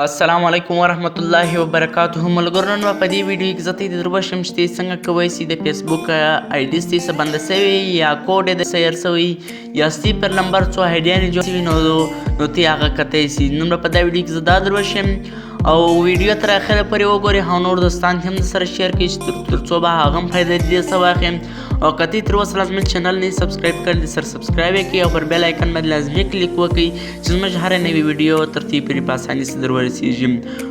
السلام علیکم ورحمت الله وبرکاته ملګرو نن په دې ویډیو کې زه ته دروبشم چې څنګه کوی شئ د فیسبوک ایډي ستاسو بند شوی یا کوډ د سیر شوی یا ستاسو پر نمبر څو هډیانې جوړ شوی نو ته هغه کتای شئ. نن په دا ویډیو کې زه دا دروبشم او ویډیو تر اخره پورې وګورئ او نور دوستان هم سره شیر کړئ ترڅو به هغه هم فایده دې څه واخلي. او کتی تر اوسه لازمي چینل نه سبسکرایب کړئ سر سبسکرایب کړئ او پر بیل آیکن باندې لازمي کلیک وکړئ چې زموږ هر نوې ویډیو ترتیب پرې په اسانۍ سره ورسیږي.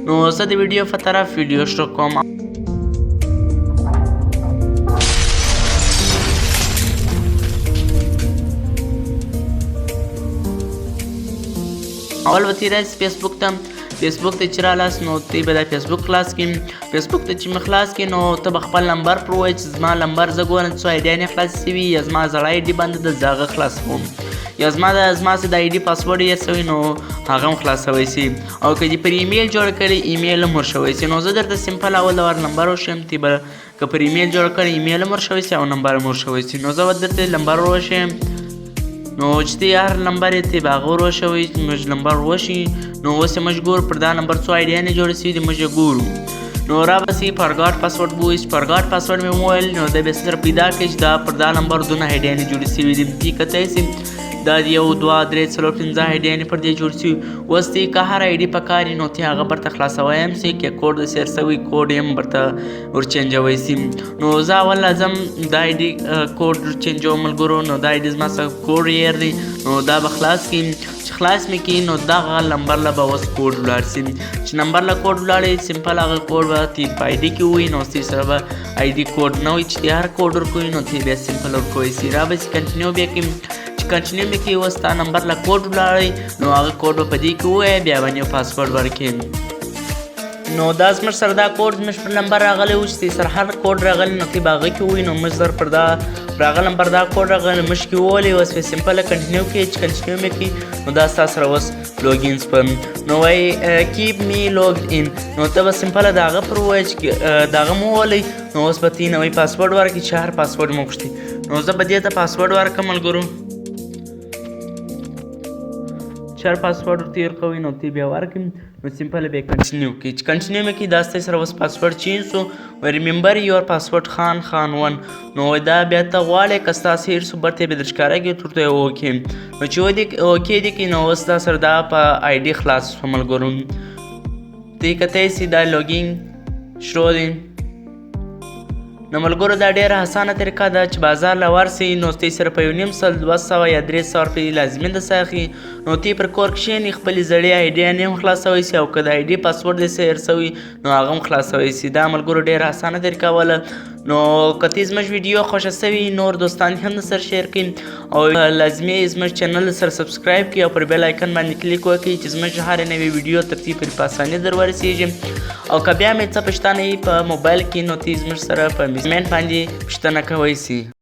نو زه د ویډیو په طرف ویډیو شروع کوم. اول وتی راځي فیسبوک ته چې رالاس نو ته به د فیسبوک خلاص کړې. فیسبوک ته چې مې خلاص کړې نو ته به خپل نمبر پر ووایې چې زما نمبر زه ګورم څو ایډیانې خلاص شوي یا زما زړه ایډي باندې د زه هغه خلاصوم یا زما چې د ایډي پاسورډ یې شوی نو هغه هم خلاصوی شي. او که دې پر ایمیل جوړ کړی ایمیل هم ورشوی شي. نو زه درته سمپل اول ور نمبر وښیم ته به که پر ایمیل جوړ کړی ایمیل هم ورشوی شي او نمبر هم ورشوی شي. نو زه به درته نمبر وښیم نو چې ته هر نمبر یې ته به هغه وروښوئ موږ نمبر وشي. نو اوس یې موږ ګورو پر دا نمبر څو ایډیانې جوړې شوي دي موږ یې ګورو. نو را به سي فارګاټ پاسورډ به وایي چې فارګاټ پاسورډ مې وویل نو دی به سره پیدا کړئ چې دا پر دا نمبر دونه ایډیانې جوړې شوي دي. تی کتلی شي دا د 1 2 3 4 5 ایډیانې پر دې جوړ شوي. اوس ته که هر ایډي په کار نو ته هغه برته خلاصوی هم شي که کوډ د سیر شوی کوډ یې هم برته ورچینجوی شي. نو زه اول لازم دا ایډي کوډ چینجوم ملګرو. نو دا ایډي زما څخه کوډ یې دی نو دا به خلاص کړي. چې خلاص مې کړي نو دغه نمبر له به اوس کوډ ولاړ شي. چې نمبر له کوډ ولاړې سمپل هغه کوډ به ته په ایډي کې ووایي نو ستاسو سره به ایډي کوډ نه وي چې ته هر کوډ ورکوي نو ته بیا سمپل ورکوی شي. را به چې کنټینیو بیا کړي چې کنټینیو مې کړي اوس تا نمبر له کوډ ولاړی نو هغه کوډ به په دې کې ووایي بیا باندې یو پاسورډ ورکړي. نو دا زموږ سره دا کوډ زموږ پر نمبر راغلی و چې سره هر کوډ راغلی نو ته به هغه کې ووایي نو موږ سره پر دا پر هغه نمبر دا کوډ راغلی موږ کې وویلی اوس بیا سمپله کنټینیو کړئ چې کنټینیو مې کړي نو دا ستا سره اوس لوګین شپه نو وایي کیپ می لوګډ ان نو ته به سمپله د هغه پر ووایې چې د هغه مو وولی نو اوس به ته نوی پاسورډ ورکړي چې هر پاسورډ مو غوښتي. نو زه به دې ته پاسورډ ورکړم ملګرو چې هر پاسورډ ورته ورکوئ نو ته بیا ورکړئ نو سمپل بیا کنټینیو کړئ. چې کنټینیو مې کړي دا ستاسو سره اوس پاسورډ چینج شو. ریممبر یور پاسورډ خان 1 نو دا بیا ته غواړئ که ستاسو هیر شو برته به در ښکاره کړي ورته یې اوکې نو چې اوکې دې کړي نو اوس دا سره دا په ایډي خلاص شو ملګرو. ته کتلی شئ دا لوګین شروع دی. نو ملګرو دا ډېره اسانه طریقه ده چې بازار له ورسئ نو ستاسو سره په 1.5 200 یا 300 روپۍ لازمي درڅخه اخلي. نو ته پر کور کښېنئ خپلې زړې ایډیانې هم خلاصوی شي او که د ایډي پاسورډ دې سیر شوي نو هغه هم خلاصوی شي. دا ملګرو ډېره اسانه طریقه وله. نو که ته زموږ ویډیو خوښه شوي نور دوستان هم سره شیر کړئ او لازمي زموږ چینل سره سبسکرایب کړئ او پر بیل آیکن باندې کلیک وکړئ چې زموږ هر نوې ویډیو ترتیب پرې په اسانۍ در ورسیږي. او که بیا مې څه پوښتنه وي په موبایل کې نو ته زموږ سره په کمنټ باندې پوښتنه کوی شي.